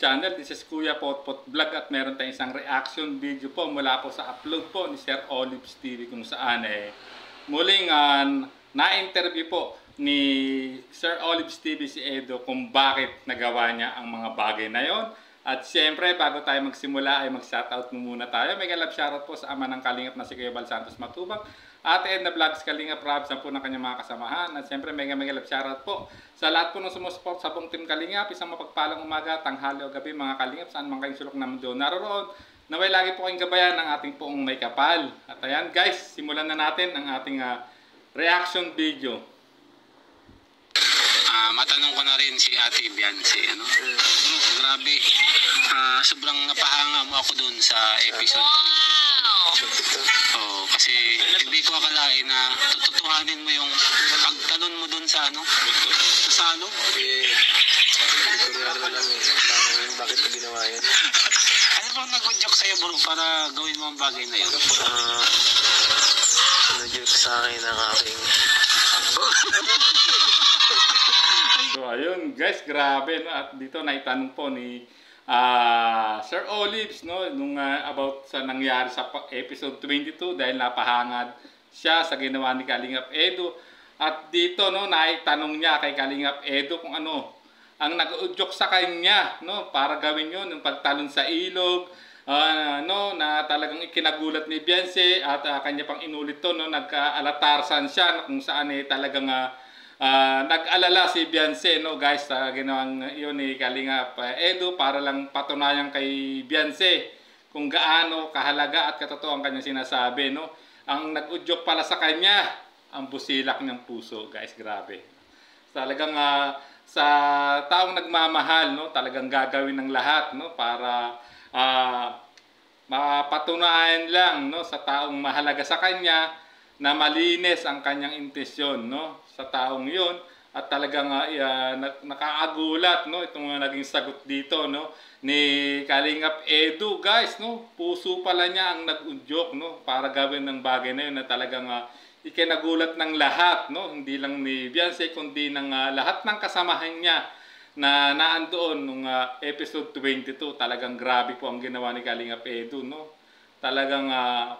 channel. This is Kuya Potpot Vlog at meron tayong isang reaction video po mula po sa upload po ni Sir Olives TV kung saan muling na-interview po ni Sir Olives TV si Edo kung bakit nagawa niya ang mga bagay na yon. At siyempre, bago tayo magsimula ay mag-shoutout muna tayo. Mega love shoutout po sa ama ng Kalingap na si Kuya Bal Santos Matubang, Ate Edna Vlogs Kalingap Rab, sa po ng kanyang mga kasamahan. At siyempre, mega love shoutout po sa lahat po ng sumusupport sa buong Team Kalingap. Isang mapagpalang umaga, tanghali o gabi mga Kalingap, saan man kayong sulok na mundo naroon. Naway lagi po kayong gabayan ng ating poong may kapal. At ayan guys, simulan na natin ang ating reaction video. Matanong ko na rin si Ate Biancy, ano? Bro, grabe. Sobrang napahanga mo ako dun sa episode. Oh, kasi hindi ko akalain na tututuhanin mo yung pagtalon mo dun sa ano? Sa salong. Tutorial na lang parang bakit ko ginawa yun. Ano bang nag-joke sa'yo bro para gawin mo ang bagay na yun? Nag-joke sa akin ang aking... So ayun guys, grabe no, at dito naitanong po ni Sir Olives no nung about sa nangyari sa episode 22 dahil napahangad siya sa ginawa ni Kalingap Edo. At dito no naitanong niya kay Kalingap Edo kung ano ang nag-udyok sa kanya no para gawin yun ng pagtalon sa ilog. No na talagang ikinagulat ni Biancy at kanya pang inulit to no, nagkaalatarsan siya kung saan talagang nag-alala si Biancy no guys sa ginawang yun ni Kalingap Edo para lang patunayan kay Biancy kung gaano kahalaga at katotoo ang kanyang sinasabi no. Ang nag-udyok pala sa kanya ang busilak ng puso guys, grabe. Talagang sa taong nagmamahal no, talagang gagawin ng lahat no para mapatunayan lang no sa taong mahalaga sa kanya na malinis ang kanyang intensyon no sa taong yun. At talagang nakaagulat no itong naging sagot dito no ni Kalingap Edo guys no. Puso pala niya ang nag-udyok no para gawin ng bagay na yun na talagang ikinagulat ng lahat no, hindi lang ni Biancy kundi ng lahat ng kasamahan niya na naandoon nung episode 22. Talagang grabe po ang ginawa ni Kalingap Edo no. Talagang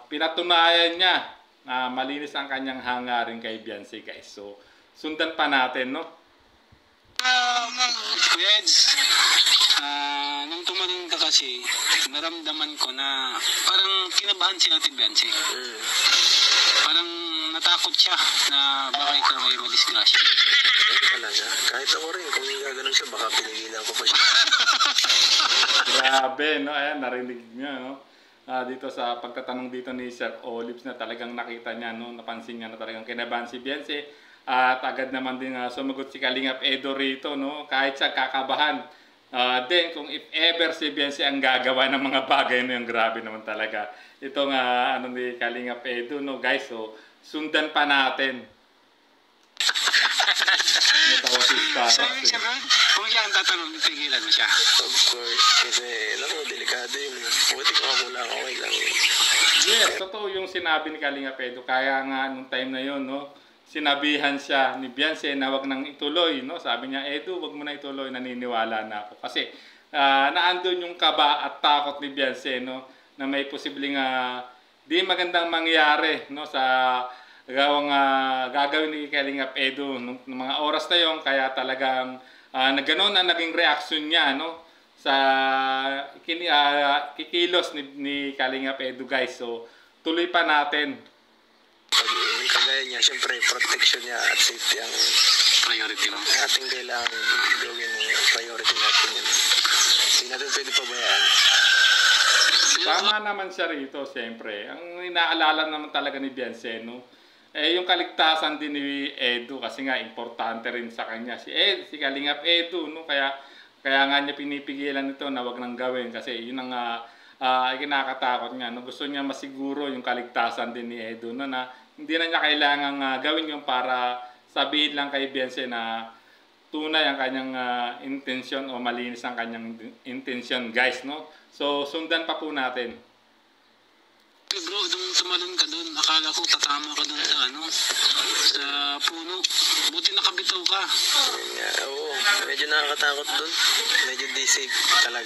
pinatunayan niya na malinis ang kanyang hangarin kay Biancy guys. So sundan pa natin no. Kuya Eds, nung tumating ka kasi naramdaman ko na parang kinabahan si Ate Biancy. Parang natakot siya na baka ikaw ay madisgrasya. Talaga. Kahit ako rin, kung gano'n siya, baka pinigilan ko pa siya. Grabe no, ayan narinig niya no. Dito sa pagtatanong dito ni Sir Olives na talagang nakita niya no, napansin niya na talagang kinabahan si Biancy. At agad naman din sumagot si Kalingap Edo rito no, kahit siya kakabahan. Then kung if ever si Biancy ang gagawa ng mga bagay na yung grabe naman talaga. Itong ano ni Kalingap Edo no guys. So sundan pa natin. Natawa si Starbucks. So siya kung siya ang tatanong, tigilan mo siya. Of course, kasi alam mo, delikado yun. Buti ko ako lang, okay lang. Yes, totoo yung sinabi ni Kalingap Edo. Kaya nga nung time na yun no, sinabihan siya ni Biancy na wag nang ituloy no. Sabi niya, Edo, wag mo na ituloy, naniniwala na ako. Kasi naandun yung kaba at takot ni Biancy no, na may posibleng di magandang mangyari no sa gagawin ni Kalingap Edo nung mga oras na yon. Kaya talagang gano'n na naging reaksyon niya no sa kikilos ni Kalingap Edo guys. So tuloy pa natin. Kagaya niya, syempre, protection niya at safety ang priority mo. ating kailangan gawin, priority natin yun. Hindi natin pwede pabayaan. Tama naman siya rito, siyempre. Ang inaalala naman talaga ni Biancy no, yung kaligtasan din ni Edo kasi nga importante rin sa kanya si Kalingap Edo no. Kaya nga niya pinipigilan ito na wag nang gawin kasi yun ang kinakatakot niya no. Gusto niya masiguro yung kaligtasan din ni Edo no, na hindi na niya kailangang gawin yung para sabihin lang kay Biancy na tunay ang kanyang intensyon o malinis ang kanyang intensyon guys no. So sundan pa po natin. Bro, nung tumalon ka doon, akala ko tatama ka doon sa ano, sa puno. Buti nakabitaw ka. Yun nga, oo. Medyo nakakatakot doon. Medyo di safe talaga.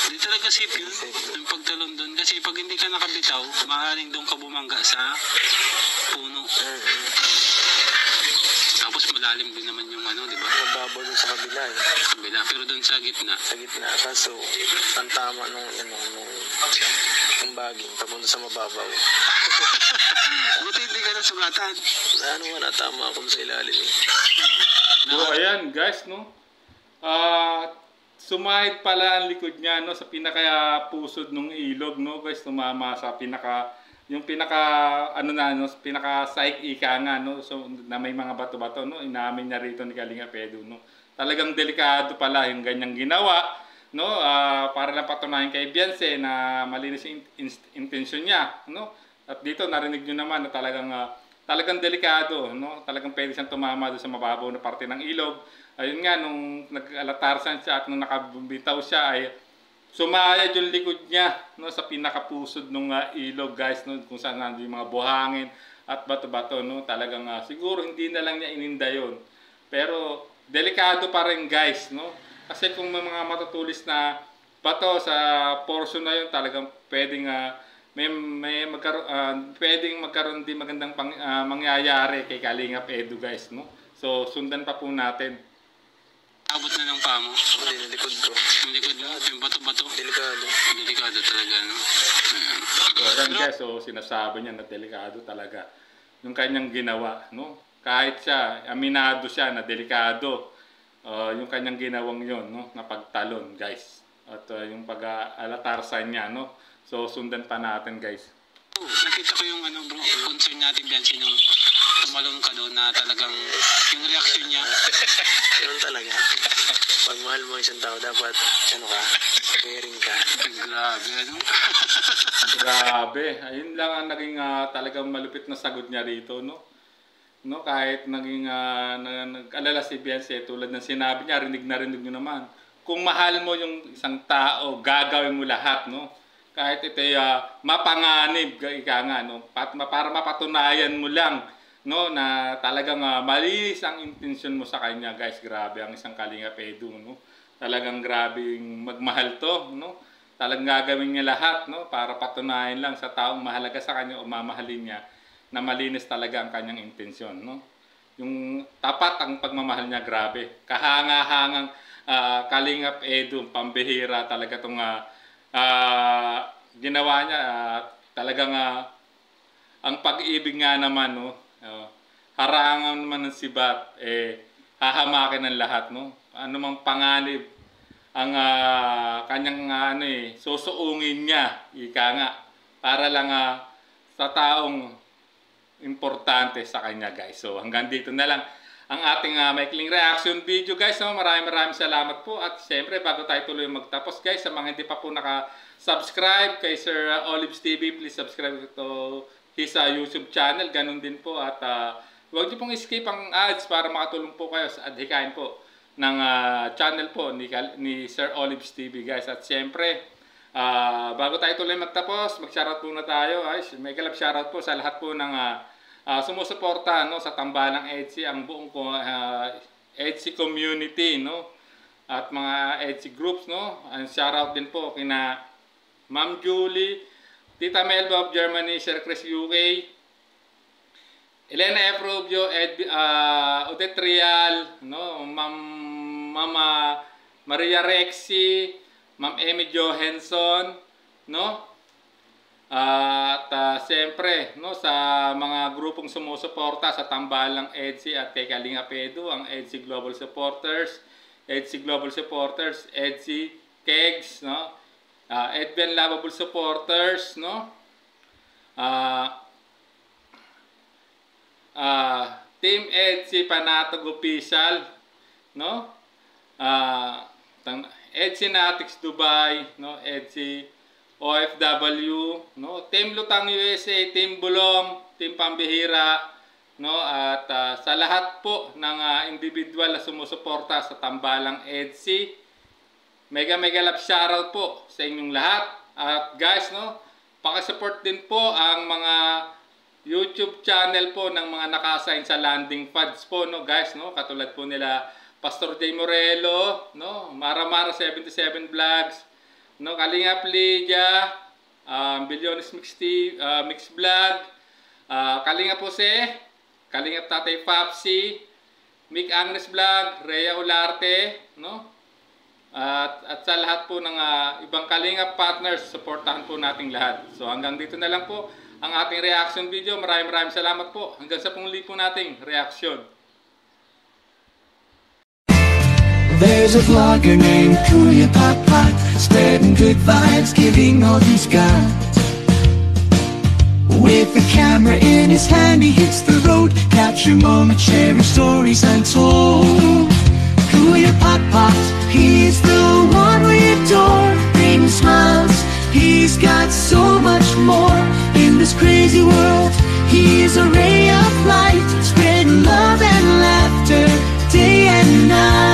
Hindi talaga safe yun. Yung pagtalon doon. Kasi pag hindi ka nakabitaw, maaaring doon ka bumangga sa puno. Tapos malalim din naman yung ano, di ba? Mababaw doon sa kabila eh. Kabila. Pero doon sa gitna. Sa gitna. Kaso, ang tama nung baging, papunta sa mababaw. Buti hindi ka nasugatan. Ano nga, natama ako sa ilalim eh. So ayan guys, no? Sumahid pala ang likod niya, no, sa pinaka pusod ng ilog, no, guys, tumama sa pinaka sike ika nga, no, so na may mga bato-bato, no, inamin niya rito ni Kalinga Pedro, no. Talagang delikado pala yung ganyang ginawa, no, para lang patunayan kay Beyonce na malinis yung intensyon niya, no. At dito narinig niyo naman na talagang delikado, no, talagang pwede siyang tumama doon sa mababaw na parte ng ilog. Ayun nga, nung nag-alatarsan siya at nung nakabitaw siya ay sumayad yung likod niya, no, sa pinakapusod ng ilog, guys, no, kung saan nandun yung mga buhangin at bato-bato, no. Talagang siguro hindi na lang niya ininda yun. Pero delikado pa rin, guys, no. Kasi kung may mga matutulis na bato sa portion na yun, talagang pwedeng pwedeng magkaroon din magandang mangyayari kay Kalingap Edu, guys, no. So sundan pa po natin. Abot na ng paa mo. Hindi, nalikod ko. Yung likod mo, yung bato-bato. Delikado. Delikado talaga, no? So ayan, guys, so sinasabi niya na delikado talaga yung kanyang ginawa, no. Kahit siya, aminado siya na delikado yung kanyang ginawang yon, no, na pagtalon, guys. At yung pag-alatarsan niya, no. So sundan pa natin, guys. Nakita ko yung bro, concern natin dyan nung tumalon ka doon na talagang yung reaction niya. Ganun talaga. Pag mahal mo isang tao, dapat, caring ka. Grabe, ano? Grabe. Ayun lang ang naging talagang malupit na sagot niya rito, no? No, kahit naging nag-alala si Beyonce, tulad ng sinabi niya, rinig nyo naman. Kung mahal mo yung isang tao, gagawin mo lahat, no? Kahit ito'y mapanganib, ika nga, no? Para mapatunayan mo lang, no, na talagang malinis ang intensyon mo sa kanya, guys. Grabe ang isang Kalinga Pedro, no? Talagang grabing magmahal to, no? Talagang gagawin niya lahat, no, para patunayan lang sa taong mahalaga sa kanya o mamahalin niya na malinis talaga ang kanyang intensyon, no? Yung tapat ang pagmamahal niya, grabe. Kahanga-hangang Kalingap Edu, pambihira talaga tong ginawa niya. Talagang ang pag-ibig nga naman, no, harangan naman ng sibat, hahamakin ng lahat, no. Ano mang panganib ang kanyang susuungin niya, ika nga, para lang sa taong importante sa kanya, guys. So hanggang dito na lang ang ating maikling reaction video, guys, no. Maraming salamat po. At siyempre, bago tayo tuloy magtapos, guys, sa mga hindi pa po naka-subscribe kay Sir Olives TV, please subscribe to his YouTube channel. Ganun din po. At huwag niyo pong skip ang ads para makatulong po kayo sa adhikain po ng channel po ni Sir Olives TV, guys. At siyempre, bago tayo tuloy magtapos, mag-shoutout muna tayo. Ay, may kalab shoutout po sa lahat po ng sumusuporta, no, sa Tambalang EDSI, ang buong EDSI community, no, at mga EDSI groups, no. Ang shoutout din po kina Ma'am Julie, Tita Melba of Germany, Sir Chris UK, Elena F. Rubio, Odette Rial, no, Mama Maria Rexy, Ma'am Amy Johansson, no. At siyempre, no, sa mga grupong sumusuporta sa Tambalang EDSI at kay Kalinga Pedro, ang EDSI Global Supporters, EDSI Kegs, no, Edben Lovable Supporters, no, Team EDSI Panatag Official, no, EDSI Natics Dubai, no, EDSI OFW, no, Team Lutang USA, Team Bulong, Team Pambihira, no, at sa lahat po ng individual na sumusuporta sa Tambalang EDSI, mega love shoutout po sa inyong lahat. At guys, no, paki-support din po ang mga YouTube channel po ng mga naka-assign sa landing pads po, no guys, no? Katulad po nila Pastor Jay Morelo, no? Mara 77 Vlogs, no? Kalingap Lydia, Billiones Mix Vlog, Kalingap Jose, Kalingap Tatay Papsi, Mick Agnes Vlog, Rhea Olarte, no? At sa lahat po ng ibang Kalingap partners, supportahan po nating lahat. So hanggang dito na lang po ang ating reaction video. Maraming salamat po. Hanggang sa pumuli po nating reaction. There's a vlogger named Kuya Pot, spreading good vibes, giving all he's got. With the camera in his hand, he hits the road, capture moments, sharing stories untold. Kuya Pot, he's the one we adore, bringing smiles, he's got so much more. In this crazy world, he's a ray of light, spreading love and laughter day and night.